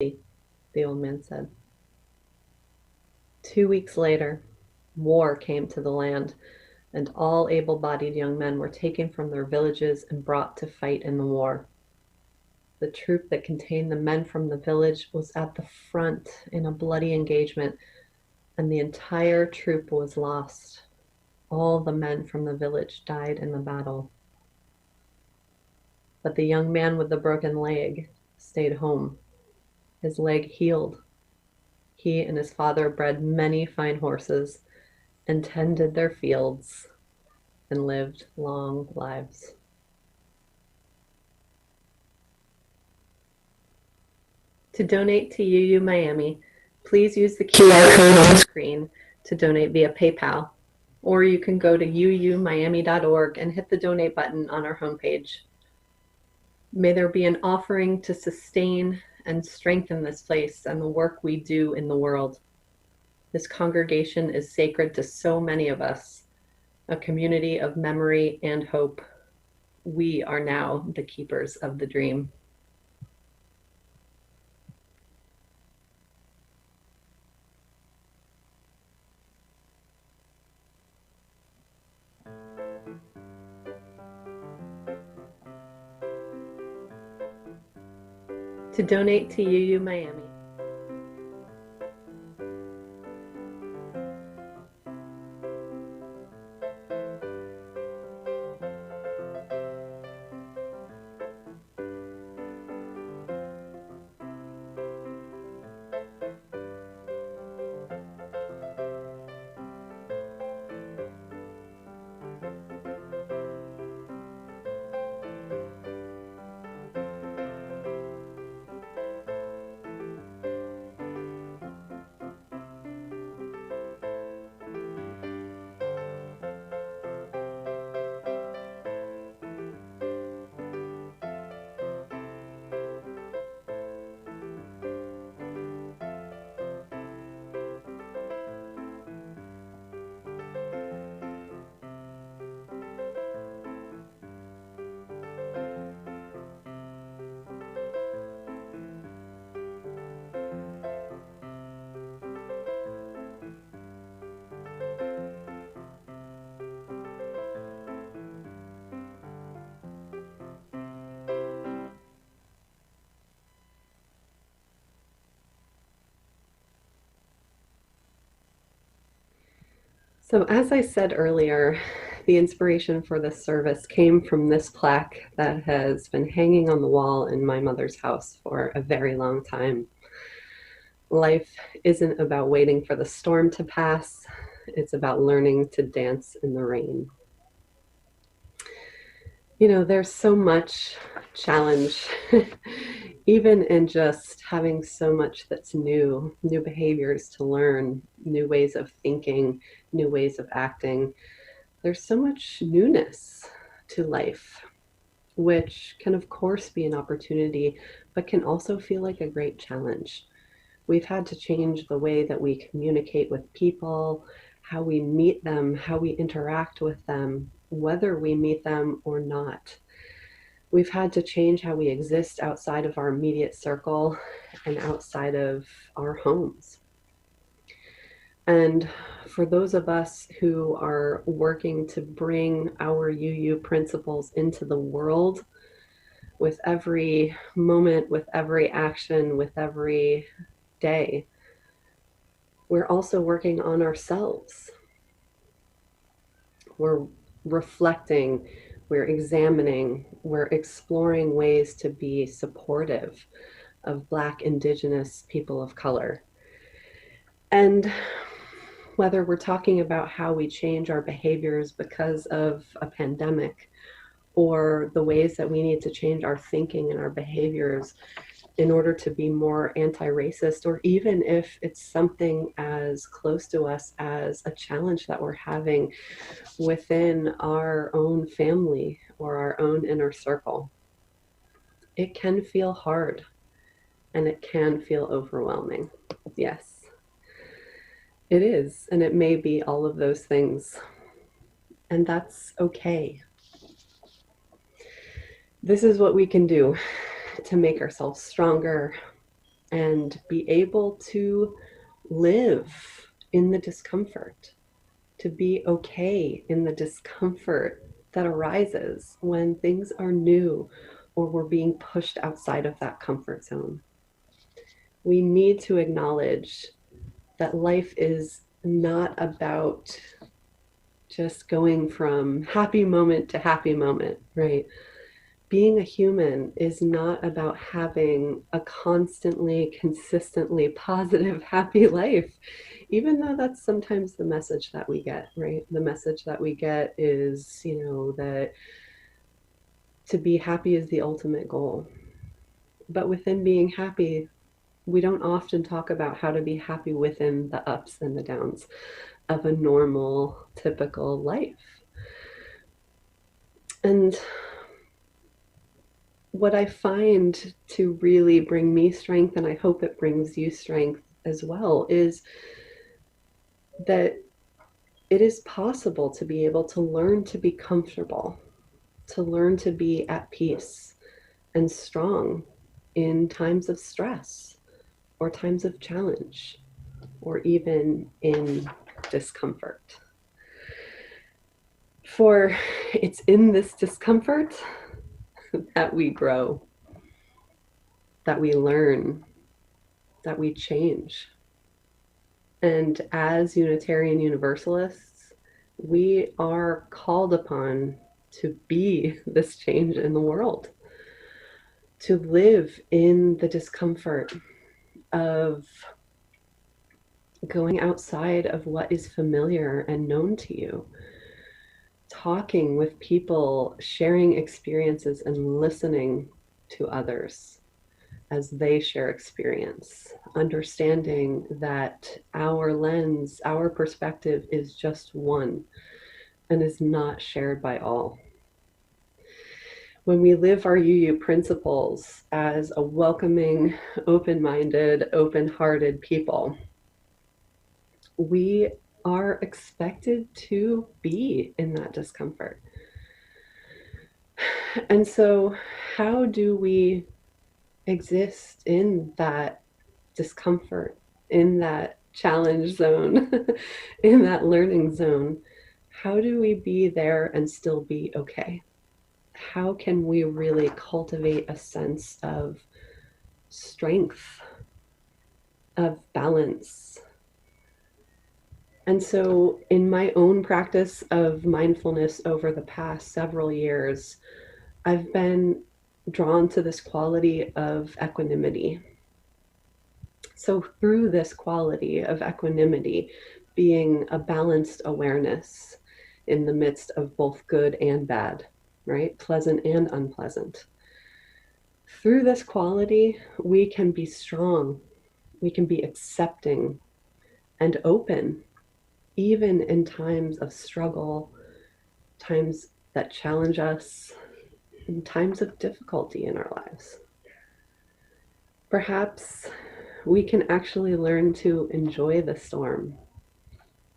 the old man said. 2 weeks later, war came to the land, and all able-bodied young men were taken from their villages and brought to fight in the war. The troop that contained the men from the village was at the front in a bloody engagement, and the entire troop was lost. All the men from the village died in the battle. But the young man with the broken leg stayed home. His leg healed. He and his father bred many fine horses and tended their fields and lived long lives. To donate to UU Miami, please use the QR code on the screen to donate via PayPal, or you can go to uumiami.org and hit the donate button on our homepage. May there be an offering to sustain and strengthen this place and the work we do in the world. This congregation is sacred to so many of us, a community of memory and hope. We are now the keepers of the dream. To donate to UU Miami, So as I said earlier, the inspiration for this service came from this plaque that has been hanging on the wall in my mother's house for a very long time. Life isn't about waiting for the storm to pass. It's about learning to dance in the rain. You know, there's so much challenge, even in just having so much that's new behaviors to learn, new ways of thinking, new ways of acting. There's so much newness to life, which can, of course, be an opportunity, but can also feel like a great challenge. We've had to change the way that we communicate with people, how we meet them, how we interact with them, whether we meet them or not. We've had to change how we exist outside of our immediate circle and outside of our homes. And for those of us who are working to bring our UU principles into the world, with every moment, with every action, with every day, we're also working on ourselves. We're reflecting, we're examining, we're exploring ways to be supportive of Black, Indigenous people of color. And whether we're talking about how we change our behaviors because of a pandemic, or the ways that we need to change our thinking and our behaviors in order to be more anti-racist, or even if it's something as close to us as a challenge that we're having within our own family or our own inner circle. It can feel hard and it can feel overwhelming. Yes, it is. And it may be all of those things. And that's okay. This is what we can do to make ourselves stronger, and be able to live in the discomfort, to be okay in the discomfort that arises when things are new or we're being pushed outside of that comfort zone. We need to acknowledge that life is not about just going from happy moment to happy moment, right? Being a human is not about having a constantly, consistently positive, happy life, even though that's sometimes the message that we get, right? The message that we get is, that to be happy is the ultimate goal. But within being happy, we don't often talk about how to be happy within the ups and the downs of a normal, typical life. And what I find to really bring me strength, and I hope it brings you strength as well, is that it is possible to be able to learn to be comfortable, to learn to be at peace and strong in times of stress or times of challenge or even in discomfort. For it's in this discomfort that we grow, that we learn, that we change. And as Unitarian Universalists, we are called upon to be this change in the world, to live in the discomfort of going outside of what is familiar and known to you, talking with people, sharing experiences, and listening to others as they share experience, understanding that our lens, our perspective is just one and is not shared by all. When we live our UU principles as a welcoming, open-minded, open-hearted people, we are expected to be in that discomfort. And so, how do we exist in that discomfort, in that challenge zone, in that learning zone? How do we be there and still be okay? How can we really cultivate a sense of strength, of balance? And so, in my own practice of mindfulness over the past several years, I've been drawn to this quality of equanimity. So, through this quality of equanimity, being a balanced awareness in the midst of both good and bad, right? Pleasant and unpleasant. Through this quality, we can be strong, we can be accepting and open, even in times of struggle, times that challenge us, and times of difficulty in our lives. Perhaps we can actually learn to enjoy the storm,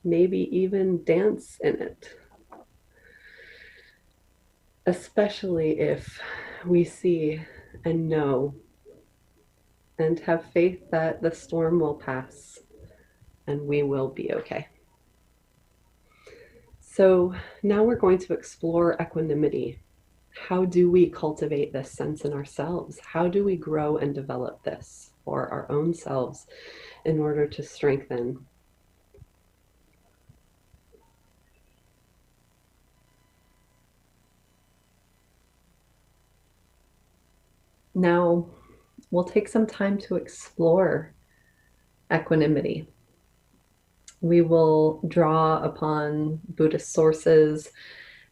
maybe even dance in it, especially if we see and know and have faith that the storm will pass and we will be okay. So now we're going to explore equanimity. How do we cultivate this sense in ourselves? How do we grow and develop this for our own selves in order to strengthen? Now, we'll take some time to explore equanimity. We will draw upon Buddhist sources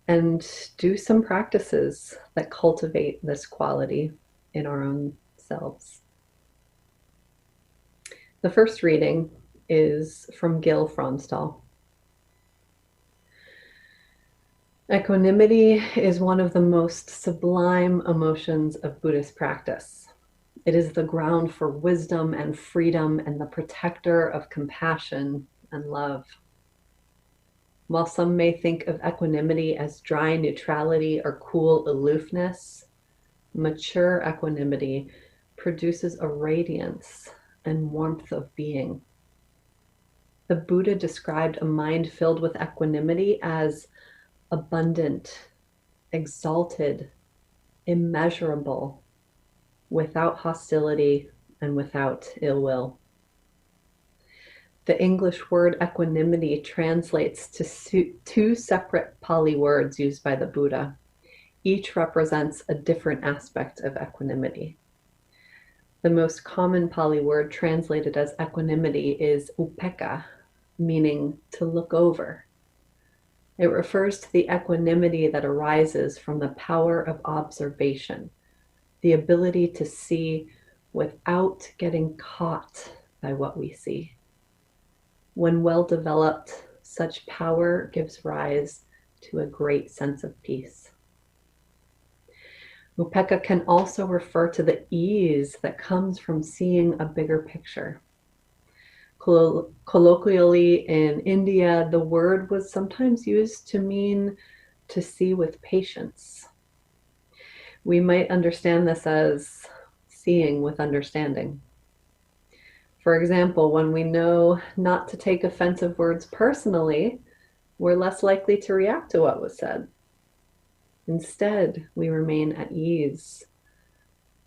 and do some practices that cultivate this quality in our own selves. The first reading is from Gil Fronsdal. Equanimity is one of the most sublime emotions of Buddhist practice. It is the ground for wisdom and freedom and the protector of compassion and love. While some may think of equanimity as dry neutrality or cool aloofness, mature equanimity produces a radiance and warmth of being. The Buddha described a mind filled with equanimity as abundant, exalted, immeasurable, without hostility and without ill will. The English word equanimity translates to two separate Pali words used by the Buddha. Each represents a different aspect of equanimity. The most common Pali word translated as equanimity is upekkha, meaning to look over. It refers to the equanimity that arises from the power of observation, the ability to see without getting caught by what we see. When well developed, such power gives rise to a great sense of peace. Upekkha can also refer to the ease that comes from seeing a bigger picture. Colloquially in India, the word was sometimes used to mean to see with patience. We might understand this as seeing with understanding. For example, when we know not to take offensive words personally, we're less likely to react to what was said. Instead, we remain at ease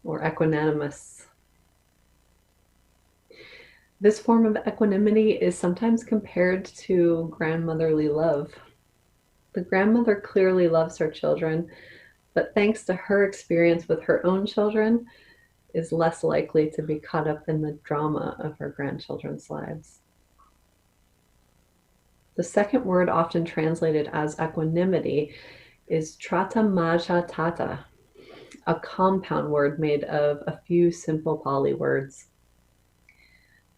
or equanimous. This form of equanimity is sometimes compared to grandmotherly love. The grandmother clearly loves her children, but thanks to her experience with her own children, is less likely to be caught up in the drama of her grandchildren's lives. The second word often translated as equanimity is trattamajatata, a compound word made of a few simple Pali words.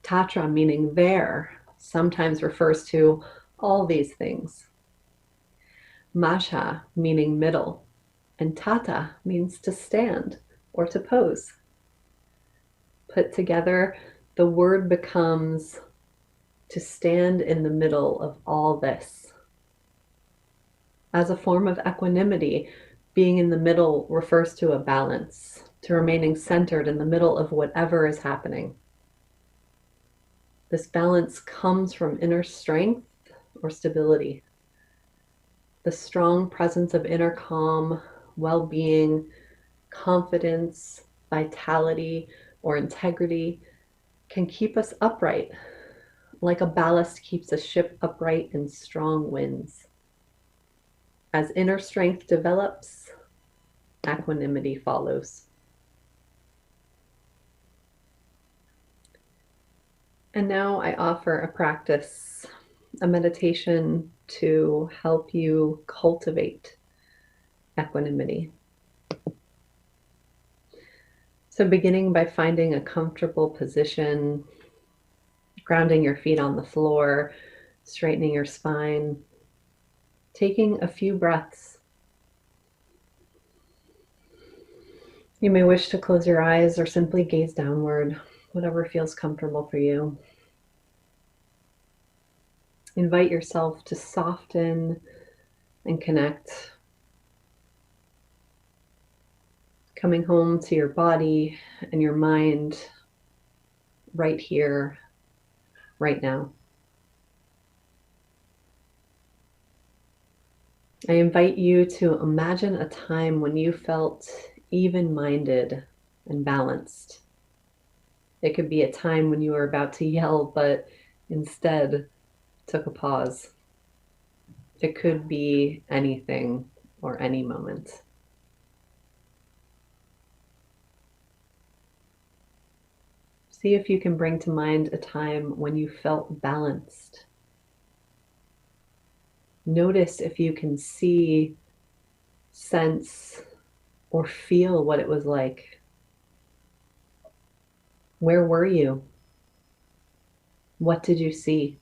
Tatra, meaning there, sometimes refers to all these things. Masha, meaning middle, and tata means to stand or to pose. Put together, the word becomes to stand in the middle of all this. As a form of equanimity, being in the middle refers to a balance, to remaining centered in the middle of whatever is happening. This balance comes from inner strength or stability. The strong presence of inner calm, well-being, confidence, vitality, or integrity can keep us upright, like a ballast keeps a ship upright in strong winds. As inner strength develops, equanimity follows. And now I offer a practice, a meditation to help you cultivate equanimity. So beginning by finding a comfortable position, grounding your feet on the floor, straightening your spine, taking a few breaths. You may wish to close your eyes or simply gaze downward, whatever feels comfortable for you. Invite yourself to soften and connect, coming home to your body and your mind right here, right now. I invite you to imagine a time when you felt even-minded and balanced. It could be a time when you were about to yell, but instead took a pause. It could be anything or any moment. See if you can bring to mind a time when you felt balanced. Notice if you can see, sense, or feel what it was like. Where were you? What did you see?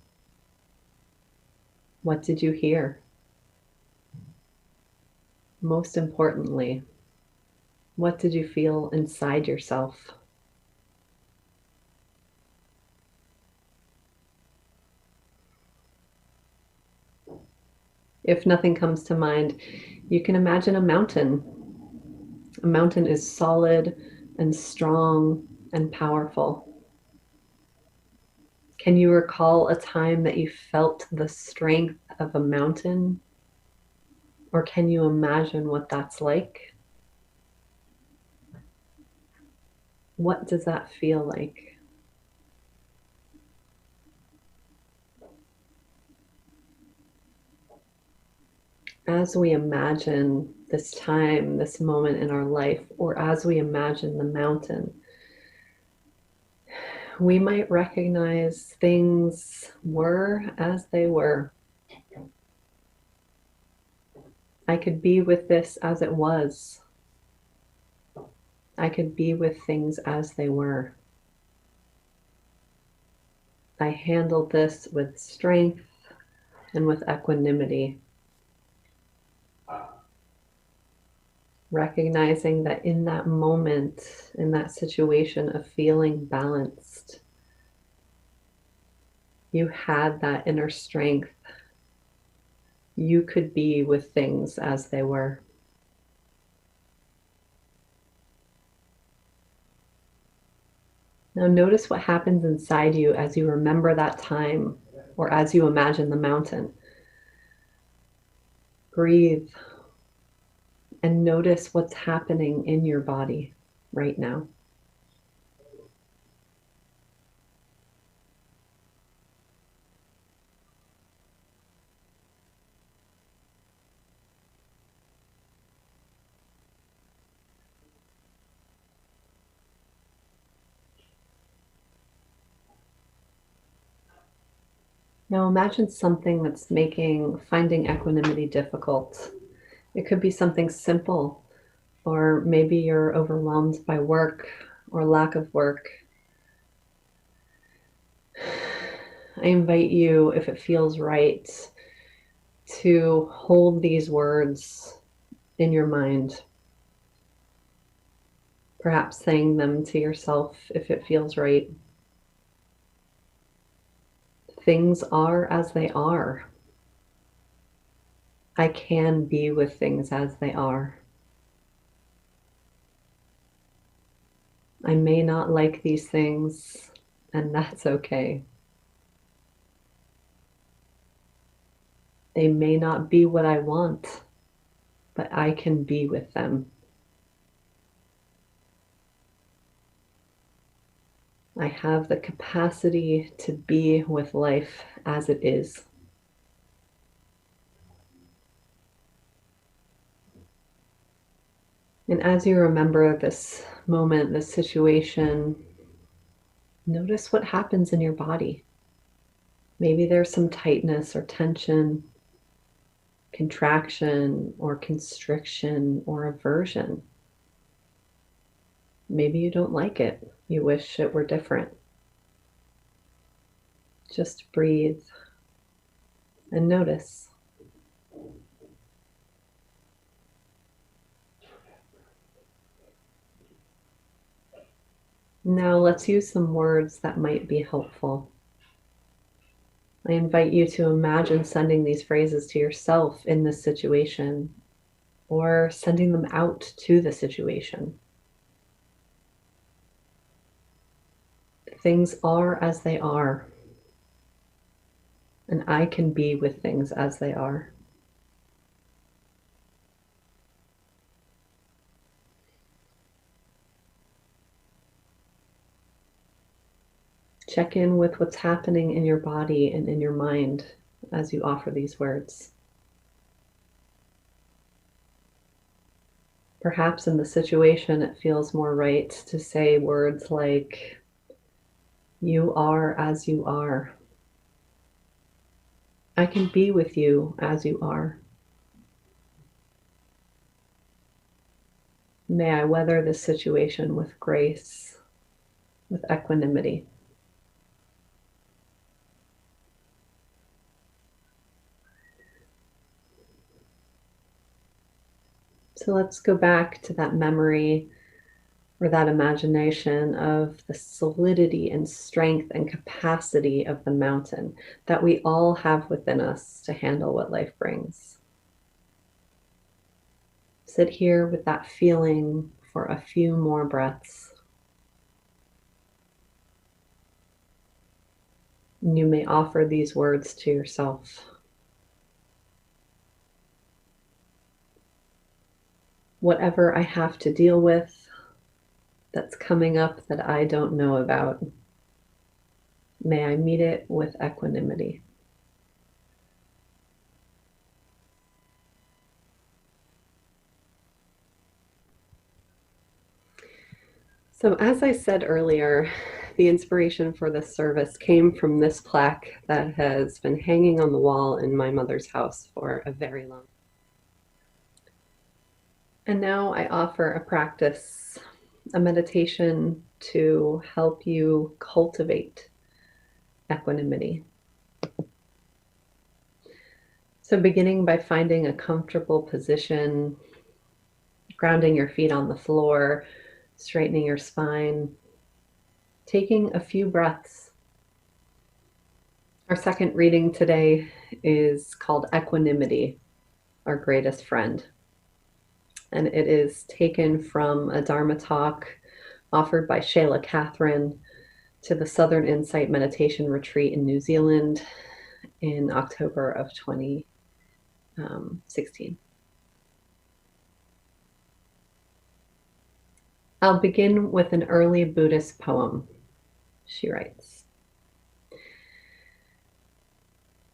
What did you hear? Most importantly, what did you feel inside yourself? If nothing comes to mind, you can imagine a mountain. A mountain is solid, and strong and powerful. Can you recall a time that you felt the strength of a mountain? Or can you imagine what that's like? What does that feel like? As we imagine this time, this moment in our life, or as we imagine the mountain, we might recognize things were as they were. I could be with this as it was. I could be with things as they were. I handled this with strength and with equanimity, recognizing that in that moment, in that situation of feeling balanced, you had that inner strength. You could be with things as they were. Now notice what happens inside you as you remember that time or as you imagine the mountain. Breathe and notice what's happening in your body right now. Now imagine something that's making finding equanimity difficult. It could be something simple, or maybe you're overwhelmed by work or lack of work. I invite you, if it feels right, to hold these words in your mind, perhaps saying them to yourself if it feels right. Things are as they are. I can be with things as they are. I may not like these things, and that's okay. They may not be what I want, but I can be with them. I have the capacity to be with life as it is. And as you remember this moment, this situation, notice what happens in your body. Maybe there's some tightness or tension, contraction or constriction or aversion. Maybe you don't like it. You wish it were different. Just breathe and notice. Now let's use some words that might be helpful. I invite you to imagine sending these phrases to yourself in this situation or sending them out to the situation. Things are as they are, and I can be with things as they are. Check in with what's happening in your body and in your mind as you offer these words. Perhaps in the situation, it feels more right to say words like, "You are as you are. I can be with you as you are. May I weather this situation with grace, with equanimity." So let's go back to that memory or that imagination of the solidity and strength and capacity of the mountain that we all have within us to handle what life brings. Sit here with that feeling for a few more breaths. You may offer these words to yourself. Whatever I have to deal with that's coming up that I don't know about, may I meet it with equanimity. So, as I said earlier, the inspiration for this service came from this plaque that has been hanging on the wall in my mother's house for a very long time. And now I offer a practice, a meditation to help you cultivate equanimity. So, beginning by finding a comfortable position, grounding your feet on the floor, straightening your spine, taking a few breaths. Our second reading today is called Equanimity, Our Greatest Friend. And it is taken from a Dharma talk offered by Shayla Catherine to the Southern Insight Meditation Retreat in New Zealand in October of 2016. I'll begin with an early Buddhist poem. She writes,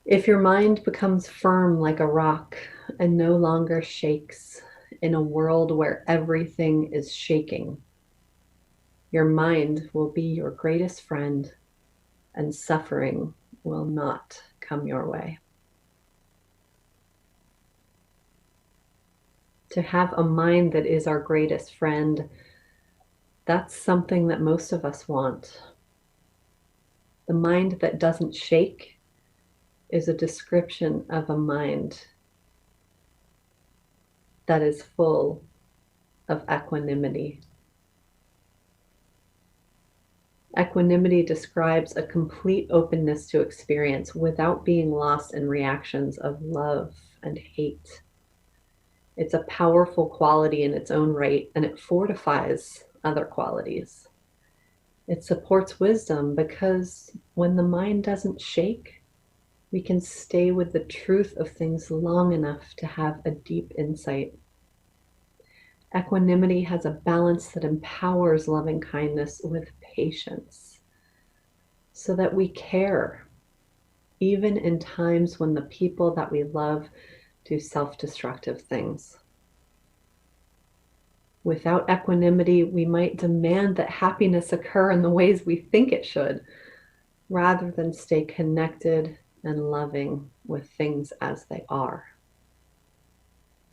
"If your mind becomes firm like a rock and no longer shakes in a world where everything is shaking, your mind will be your greatest friend and suffering will not come your way." To have a mind that is our greatest friend, that's something that most of us want. The mind that doesn't shake is a description of a mind that is full of equanimity. Equanimity describes a complete openness to experience without being lost in reactions of love and hate. It's a powerful quality in its own right, and it fortifies other qualities. It supports wisdom because when the mind doesn't shake, we can stay with the truth of things long enough to have a deep insight. Equanimity has a balance that empowers loving kindness with patience so that we care, even in times when the people that we love do self-destructive things. Without equanimity, we might demand that happiness occur in the ways we think it should, rather than stay connected and loving with things as they are.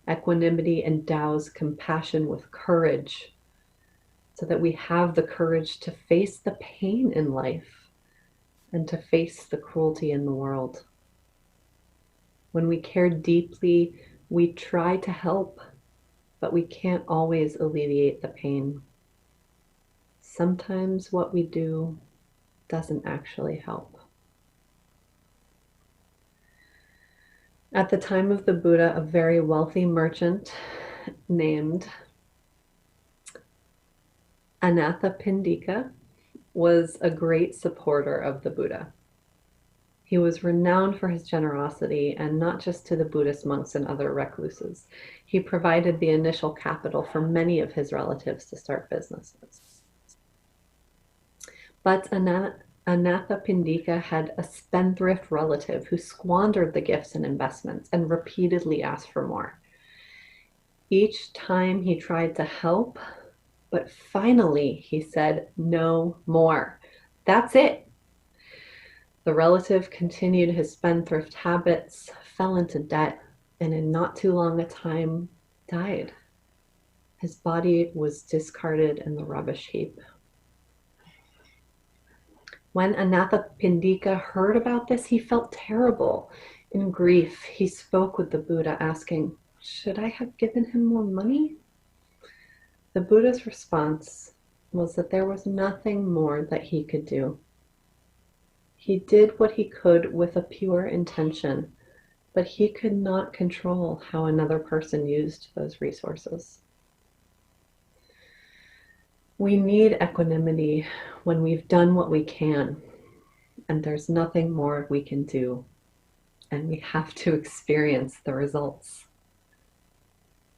Equanimity endows compassion with courage so that we have the courage to face the pain in life and to face the cruelty in the world. When we care deeply, we try to help, but we can't always alleviate the pain. Sometimes what we do doesn't actually help. At the time of the Buddha, a very wealthy merchant named Anathapindika was a great supporter of the Buddha. He was renowned for his generosity, and not just to the Buddhist monks and other recluses. He provided the initial capital for many of his relatives to start businesses. But Anathapindika had a spendthrift relative who squandered the gifts and investments and repeatedly asked for more. Each time he tried to help, but finally he said, "No more. That's it." The relative continued his spendthrift habits, fell into debt, and in not too long a time died. His body was discarded in the rubbish heap. When Anathapindika heard about this, he felt terrible. In grief, he spoke with the Buddha, asking, "Should I have given him more money?" The Buddha's response was that there was nothing more that he could do. He did what he could with a pure intention, but he could not control how another person used those resources. We need equanimity when we've done what we can and there's nothing more we can do, and we have to experience the results.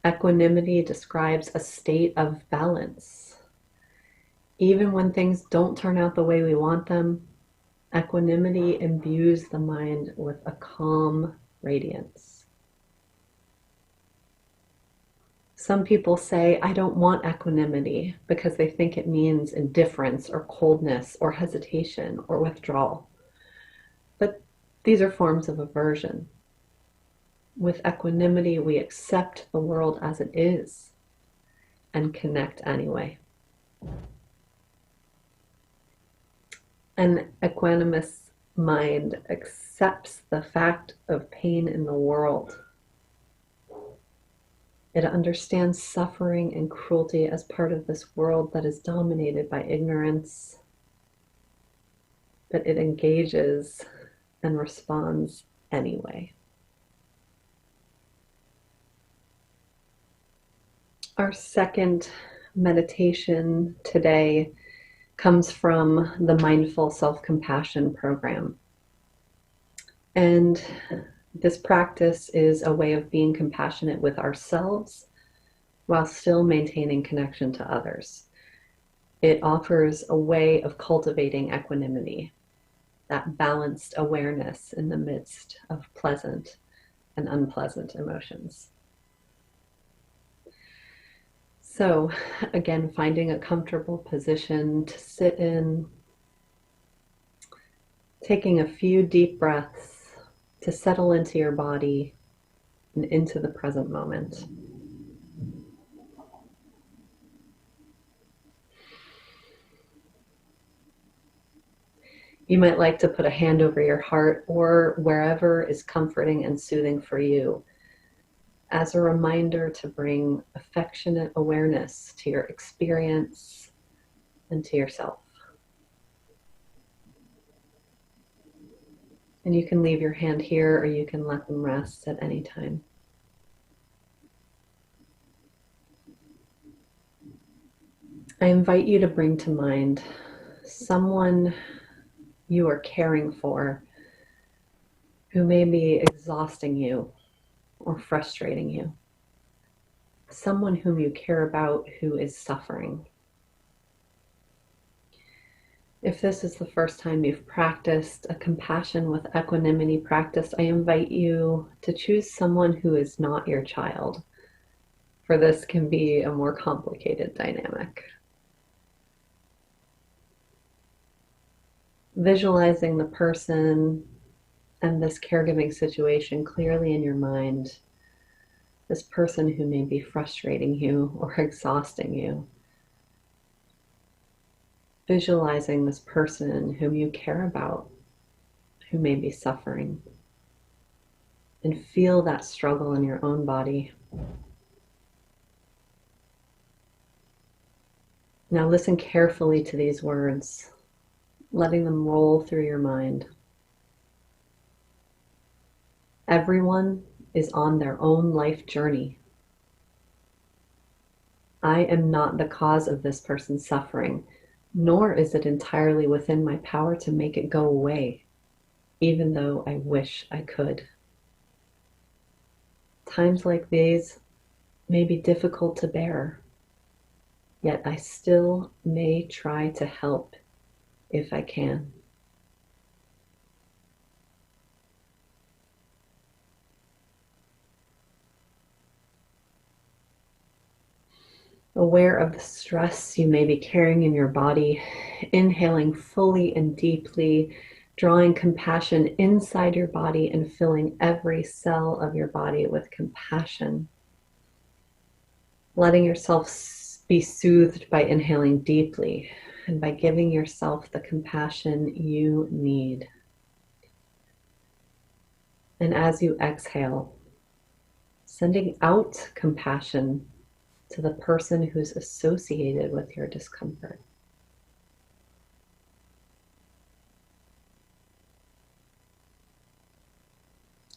Equanimity describes a state of balance. Even when things don't turn out the way we want them, equanimity imbues the mind with a calm radiance. Some people say, I don't want equanimity because they think it means indifference or coldness or hesitation or withdrawal. But these are forms of aversion. With equanimity, we accept the world as it is and connect anyway. An equanimous mind accepts the fact of pain in the world. It understands suffering and cruelty as part of this world that is dominated by ignorance, but it engages and responds anyway. Our second meditation today comes from the Mindful Self-Compassion program. And this practice is a way of being compassionate with ourselves while still maintaining connection to others. It offers a way of cultivating equanimity, that balanced awareness in the midst of pleasant and unpleasant emotions. So again, finding a comfortable position to sit in, taking a few deep breaths to settle into your body and into the present moment. You might like to put a hand over your heart or wherever is comforting and soothing for you, as a reminder to bring affectionate awareness to your experience and to yourself. And you can leave your hand here or you can let them rest at any time. I invite you to bring to mind someone you are caring for who may be exhausting you or frustrating you. Someone whom you care about who is suffering. If this is the first time you've practiced a compassion with equanimity practice, I invite you to choose someone who is not your child, for this can be a more complicated dynamic. Visualizing the person and this caregiving situation clearly in your mind, this person who may be frustrating you or exhausting you. Visualizing this person whom you care about, who may be suffering, and feel that struggle in your own body. Now listen carefully to these words, letting them roll through your mind. Everyone is on their own life journey. I am not the cause of this person's suffering, nor is it entirely within my power to make it go away, even though I wish I could. Times like these may be difficult to bear, yet I still may try to help if I can. Aware of the stress you may be carrying in your body, inhaling fully and deeply, drawing compassion inside your body and filling every cell of your body with compassion. Letting yourself be soothed by inhaling deeply and by giving yourself the compassion you need. And as you exhale, sending out compassion to the person who's associated with your discomfort.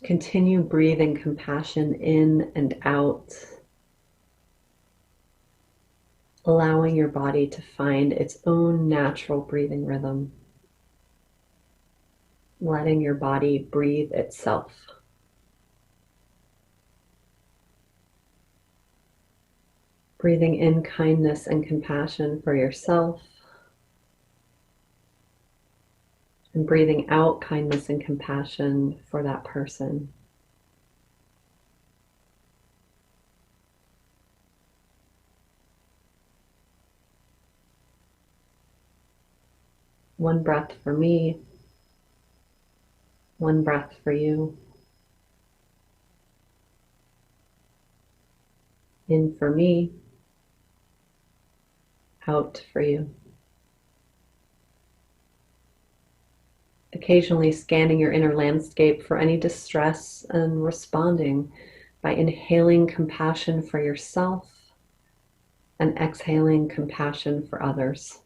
Continue breathing compassion in and out, allowing your body to find its own natural breathing rhythm, letting your body breathe itself. Breathing in kindness and compassion for yourself, and breathing out kindness and compassion for that person. One breath for me, one breath for you. In for me, out for you. Occasionally scanning your inner landscape for any distress and responding by inhaling compassion for yourself and exhaling compassion for others.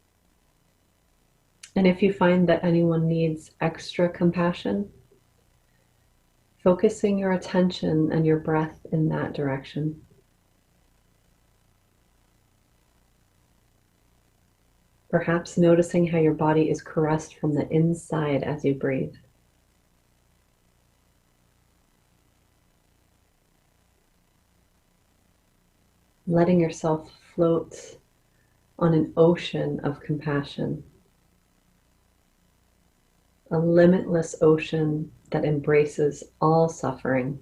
And if you find that anyone needs extra compassion, focusing your attention and your breath in that direction. Perhaps noticing how your body is caressed from the inside as you breathe. Letting yourself float on an ocean of compassion. A limitless ocean that embraces all suffering.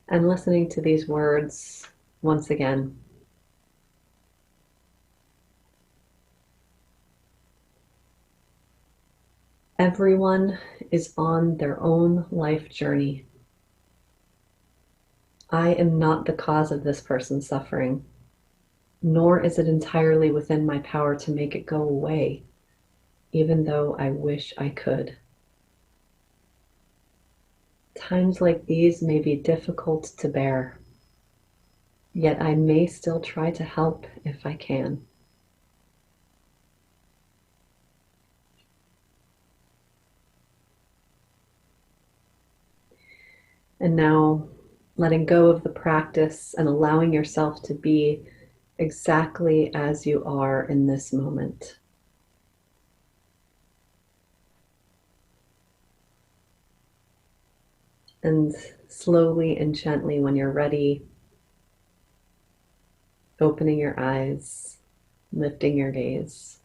And listening to these words once again. Everyone is on their own life journey. I am not the cause of this person's suffering, nor is it entirely within my power to make it go away, even though I wish I could. Times like these may be difficult to bear, yet I may still try to help if I can. And now, letting go of the practice and allowing yourself to be exactly as you are in this moment. And slowly and gently, when you're ready, opening your eyes, lifting your gaze.